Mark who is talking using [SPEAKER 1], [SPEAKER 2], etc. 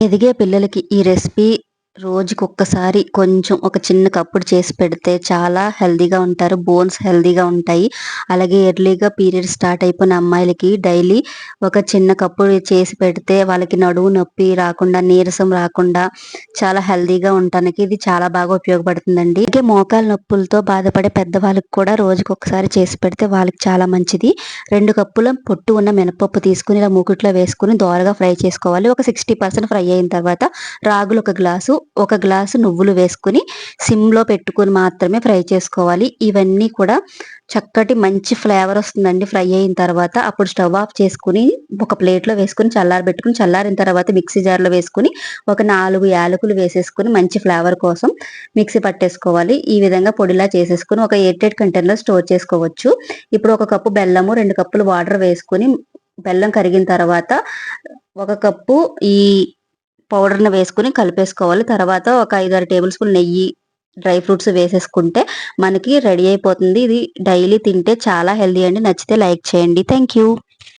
[SPEAKER 1] ఎదిగే పిల్లలకి ఈ రెసిపీ రోజుకొక్కసారి కొంచెం ఒక చిన్న కప్పుడు చేసి పెడితే చాలా హెల్తీగా ఉంటారు. బోన్స్ హెల్తీగా ఉంటాయి. అలాగే ఎర్లీగా పీరియడ్స్ స్టార్ట్ అయిపోయిన అమ్మాయిలకి డైలీ ఒక చిన్న కప్పుడు చేసి పెడితే వాళ్ళకి నడుము నొప్పి రాకుండా, నీరసం రాకుండా చాలా హెల్తీగా ఉండటానికి ఇది చాలా బాగా ఉపయోగపడుతుందండి. అలాగే మోకాలు నొప్పులతో బాధపడే పెద్దవాళ్ళకి కూడా రోజుకొకసారి చేసి పెడితే వాళ్ళకి చాలా మంచిది. 2 కప్పుల పొట్టు ఉన్న మినపప్పు తీసుకుని ఇలా మూకుట్లో వేసుకుని దోరగా ఫ్రై చేసుకోవాలి. ఒక 60% ఫ్రై అయిన తర్వాత రాగులు ఒక గ్లాసు నువ్వులు వేసుకుని సిమ్‌లో పెట్టుకొని మాత్రమే ఫ్రై చేసుకోవాలి. ఇవన్నీ కూడా చక్కటి మంచి ఫ్లేవర్ వస్తుందండి ఫ్రై అయిన తర్వాత. అప్పుడు స్టవ్ ఆఫ్ చేసుకొని ఒక ప్లేట్‌లో వేసుకొని చల్లారబెట్టుకొని, చల్లారిన తర్వాత మిక్సీ జార్‌లో వేసుకొని ఒక 4 యాలకులు వేసేసుకొని మంచి ఫ్లేవర్ కోసం మిక్సీ పట్టేసుకోవాలి. ఈ విధంగా పొడిలా చేసేసుకొని ఒక ఎయిర్‌టైట్ కంటైనర్‌లో స్టోర్ చేసుకోవచ్చు. ఇప్పుడు ఒక కప్పు బెల్లము, 2 కప్పులు వాటర్ వేసుకొని బెల్లం కరిగిన తర్వాత ఒక కప్పు ఈ పౌడర్‌ని వేసుకొని కలిపేసుకోవాలి. తర్వాత ఒక 5, 6 టేబుల్ స్పూన్ నెయ్యి, డ్రై ఫ్రూట్స్ వేసేసుకుంటే మనకి రెడీ అయిపోతుంది. ఇది డైలీ తింటే చాలా హెల్తీ అండి. నచ్చితే లైక్ చేయండి. Thank you.